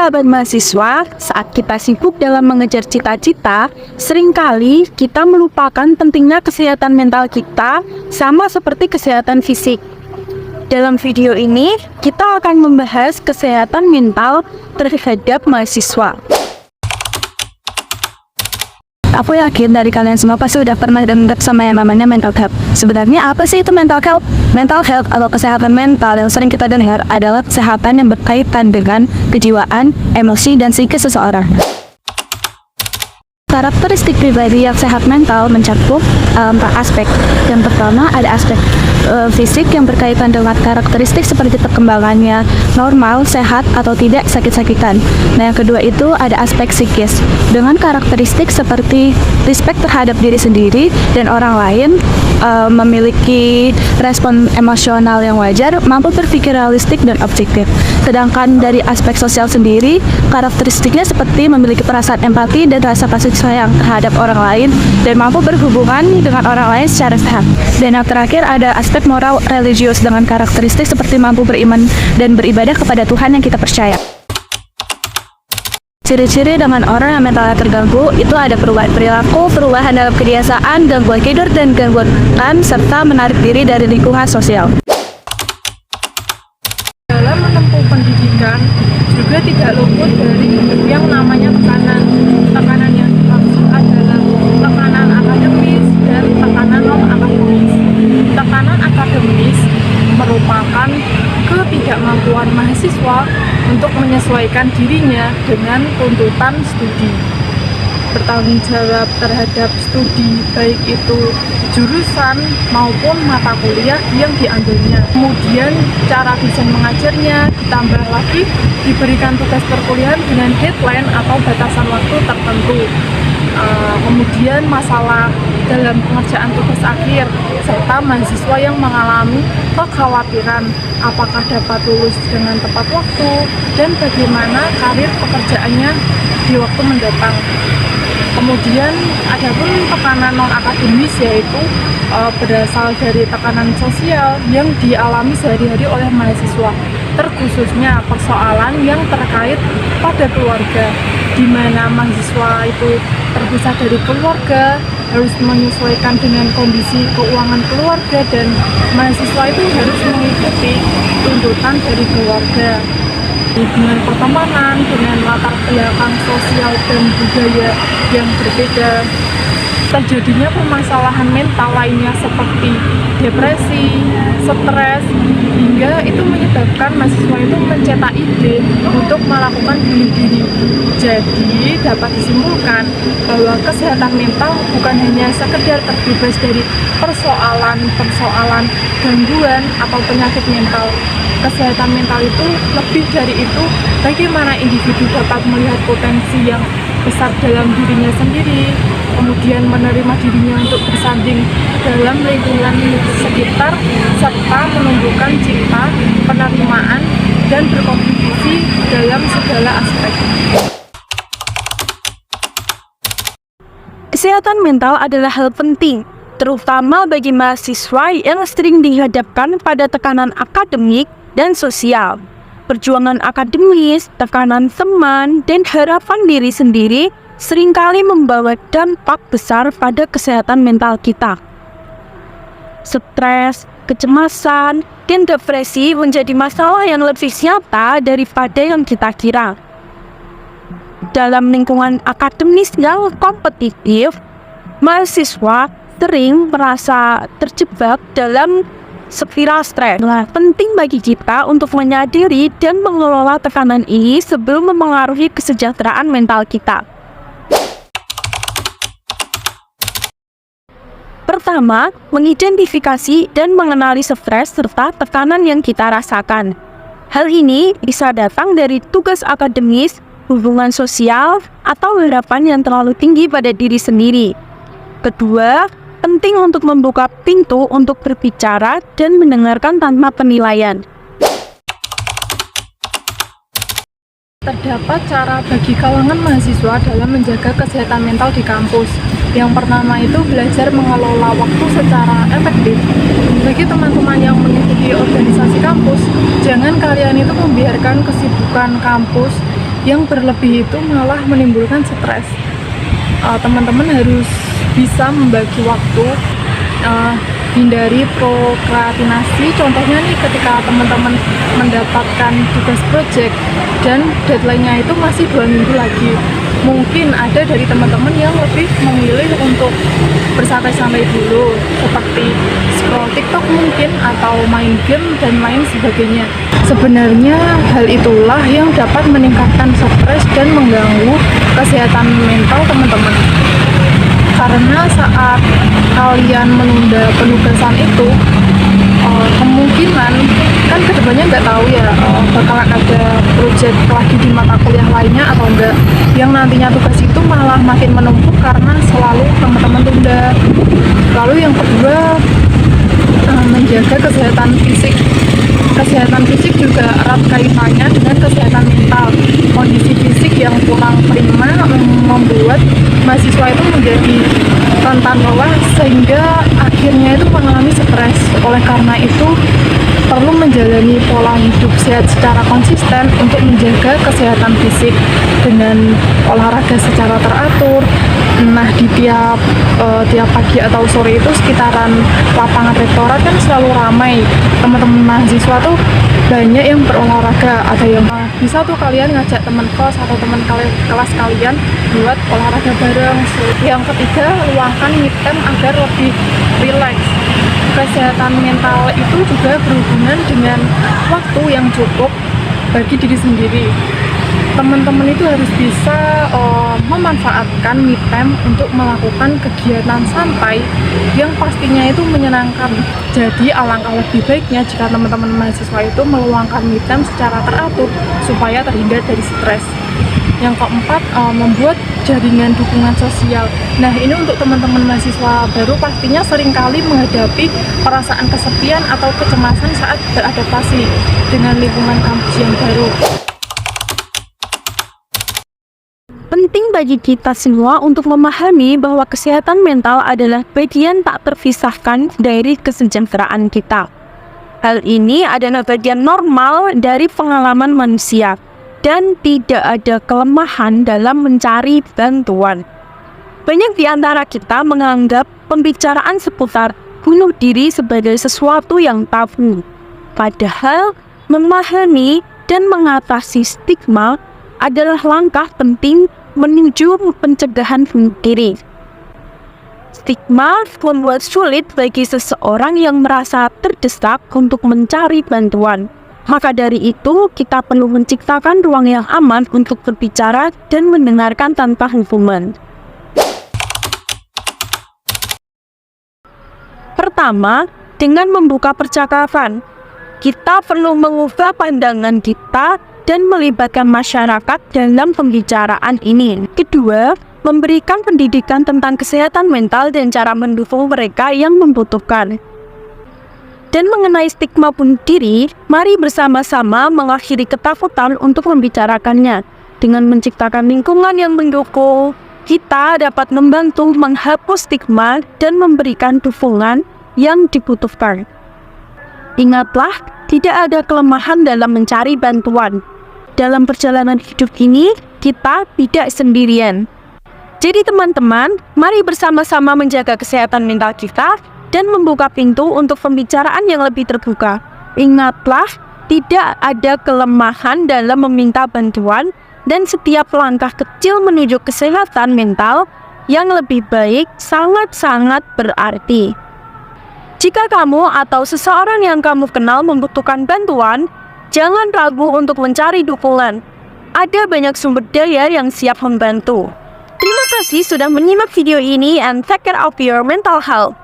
sahabat mahasiswa, saat kita sibuk dalam mengejar cita-cita, seringkali kita melupakan pentingnya kesehatan mental kita sama seperti kesehatan fisik. Dalam video ini, kita akan membahas kesehatan mental terhadap mahasiswa. Aku yakin dari kalian semua pasti udah pernah dengar sama yang namanya mental health. Sebenarnya apa sih itu mental health? Mental health atau kesehatan mental yang sering kita dengar adalah kesehatan yang berkaitan dengan kejiwaan, emosi, dan psikis seseorang. Karakteristik pribadi yang sehat mental mencakup 4 aspek. Yang pertama ada aspek fisik yang berkaitan dengan karakteristik seperti perkembangannya normal, sehat, atau tidak sakit-sakitan. Nah, yang kedua itu ada aspek psikis dengan karakteristik seperti respect terhadap diri sendiri dan orang lain, memiliki respon emosional yang wajar, mampu berpikir realistik dan objektif. Sedangkan dari aspek sosial sendiri, karakteristiknya seperti memiliki perasaan empati dan rasa kasih sayang terhadap orang lain dan mampu berhubungan dengan orang lain secara sehat. Dan yang terakhir ada aspek moral religius dengan karakteristik seperti mampu beriman dan beribadah kepada Tuhan yang kita percaya. Ciri-ciri dengan orang yang mentalnya terganggu itu ada perubahan perilaku, perubahan dalam kebiasaan, gangguan tidur, dan gangguan makan, serta menarik diri dari lingkungan sosial. Dalam menempuh pendidikan juga tidak luput dari yang namanya tekanan. Tekanan yang dimaksud adalah tekanan akademis dan tekanan non-akademis. Tekanan akademis merupakan ketidakmampuan mahasiswa untuk menyesuaikan dirinya dengan tuntutan studi. Bertanggung jawab terhadap studi, baik itu jurusan maupun mata kuliah yang diambilnya. Kemudian cara desain mengajarnya, ditambah lagi diberikan tugas perkuliahan dengan deadline atau batasan waktu tertentu. Kemudian masalah dalam pengerjaan tugas akhir, serta mahasiswa yang mengalami kekhawatiran apakah dapat lulus dengan tepat waktu dan bagaimana karir pekerjaannya di waktu mendatang. Kemudian ada pun tekanan non-akademis, yaitu berasal dari tekanan sosial yang dialami sehari-hari oleh mahasiswa, terkhususnya persoalan yang terkait pada keluarga, di mana mahasiswa itu terpisah dari keluarga, harus menyesuaikan dengan kondisi keuangan keluarga, dan mahasiswa itu harus mengikuti tuntutan dari keluarga. Dengan pertemanan, dengan latar belakang sosial dan budaya yang berbeda, terjadinya permasalahan mental lainnya seperti depresi, stres, hingga itu menyebabkan mahasiswa itu mencetak ide untuk melakukan bunuh diri. Jadi dapat disimpulkan bahwa kesehatan mental bukan hanya sekedar terbebas dari persoalan gangguan atau penyakit mental. Kesehatan mental itu lebih dari itu, bagaimana individu dapat melihat potensi yang besar dalam dirinya sendiri, kemudian menerima dirinya untuk bersanding dalam lingkungan sekitar, serta menumbuhkan cinta, penerimaan, dan berkontribusi dalam segala aspek. Kesehatan mental adalah hal penting, terutama bagi mahasiswa yang sering dihadapkan pada tekanan akademik dan sosial. Perjuangan akademis, tekanan teman, dan harapan diri sendiri seringkali membawa dampak besar pada kesehatan mental kita. Stres, kecemasan, dan depresi menjadi masalah yang lebih nyata daripada yang kita kira. Dalam lingkungan akademis yang kompetitif, mahasiswa sering merasa terjebak dalam spiral stres. Nah, penting bagi kita untuk menyadari dan mengelola tekanan ini sebelum memengaruhi kesejahteraan mental kita. Pertama, mengidentifikasi dan mengenali stres serta tekanan yang kita rasakan. Hal ini bisa datang dari tugas akademis, hubungan sosial, atau harapan yang terlalu tinggi pada diri sendiri. Kedua, penting untuk membuka pintu untuk berbicara dan mendengarkan tanpa penilaian. Terdapat cara bagi kalangan mahasiswa dalam menjaga kesehatan mental di kampus. Yang pertama itu belajar mengelola waktu secara efektif. Bagi teman-teman yang mengikuti organisasi kampus, jangan kalian itu membiarkan kesibukan kampus Yang berlebih itu malah menimbulkan stres. Teman-teman harus bisa membagi waktu, hindari prokrastinasi. Contohnya nih, ketika teman-teman mendapatkan tugas project dan deadline-nya itu masih 2 minggu lagi, mungkin ada dari teman-teman yang lebih memilih untuk bersantai-santai dulu, seperti scroll TikTok mungkin, atau main game dan lain sebagainya. Sebenarnya hal itulah yang dapat meningkatkan stres dan mengganggu kesehatan mental teman-teman. Karena saat kalian menunda penugasan itu, kemungkinan kan kedepannya nggak tahu ya, bakalan ada project lagi di mata kuliah lainnya atau enggak, yang nantinya tugas itu malah makin menumpuk karena selalu teman-teman tunda. Lalu yang kedua, menjaga kesehatan fisik. Kesehatan fisik juga erat kaitannya dengan kesehatan mental. Kondisi fisik yang kurang prima membuat mahasiswa itu menjadi rentan lelah, sehingga akhirnya itu mengalami stres. Oleh karena itu, perlu menjalani pola hidup sehat secara konsisten untuk menjaga kesehatan fisik dengan olahraga secara teratur. Nah, di tiap pagi atau sore itu sekitaran lapangan rektorat kan selalu ramai. Teman-teman mahasiswa tuh banyak yang berolahraga. Ada yang bisa tuh kalian ngajak teman kos atau teman kelas kalian buat olahraga bareng. Yang ketiga, luangkan me time agar lebih rileks. Kesehatan mental itu juga berhubungan dengan waktu yang cukup bagi diri sendiri. Teman-teman itu harus bisa memanfaatkan me time untuk melakukan kegiatan santai yang pastinya itu menyenangkan. Jadi alangkah lebih baiknya jika teman-teman mahasiswa itu meluangkan me time secara teratur supaya terhindar dari stres. Yang keempat, membuat jaringan dukungan sosial. Nah, ini untuk teman-teman mahasiswa baru pastinya seringkali menghadapi perasaan kesepian atau kecemasan saat beradaptasi dengan lingkungan kampus yang baru. Penting bagi kita semua untuk memahami bahwa kesehatan mental adalah bagian tak terpisahkan dari kesejahteraan kita. Hal ini adalah bagian normal dari pengalaman manusia dan tidak ada kelemahan dalam mencari bantuan. Banyak di antara kita menganggap pembicaraan seputar bunuh diri sebagai sesuatu yang tabu. Padahal memahami dan mengatasi stigma adalah langkah penting menuju pencegahan bunuh diri. Stigma membuat sulit bagi seseorang yang merasa terdesak untuk mencari bantuan. Maka dari itu, kita perlu menciptakan ruang yang aman untuk berbicara dan mendengarkan tanpa hukuman. Pertama, dengan membuka percakapan. Kita perlu mengubah pandangan kita dan melibatkan masyarakat dalam pembicaraan ini. Kedua, memberikan pendidikan tentang kesehatan mental dan cara mendukung mereka yang membutuhkan. Dan mengenai stigma bunuh diri, mari bersama-sama mengakhiri ketakutan untuk membicarakannya. Dengan menciptakan lingkungan yang mendukung, kita dapat membantu menghapus stigma dan memberikan dukungan yang dibutuhkan. Ingatlah, tidak ada kelemahan dalam mencari bantuan. Dalam perjalanan hidup ini, kita tidak sendirian. Jadi teman-teman, mari bersama-sama menjaga kesehatan mental kita dan membuka pintu untuk pembicaraan yang lebih terbuka. Ingatlah, tidak ada kelemahan dalam meminta bantuan dan setiap langkah kecil menuju kesehatan mental yang lebih baik sangat-sangat berarti. Jika kamu atau seseorang yang kamu kenal membutuhkan bantuan, jangan ragu untuk mencari dukungan. Ada banyak sumber daya yang siap membantu. Terima kasih sudah menyimak video ini and take care of your mental health.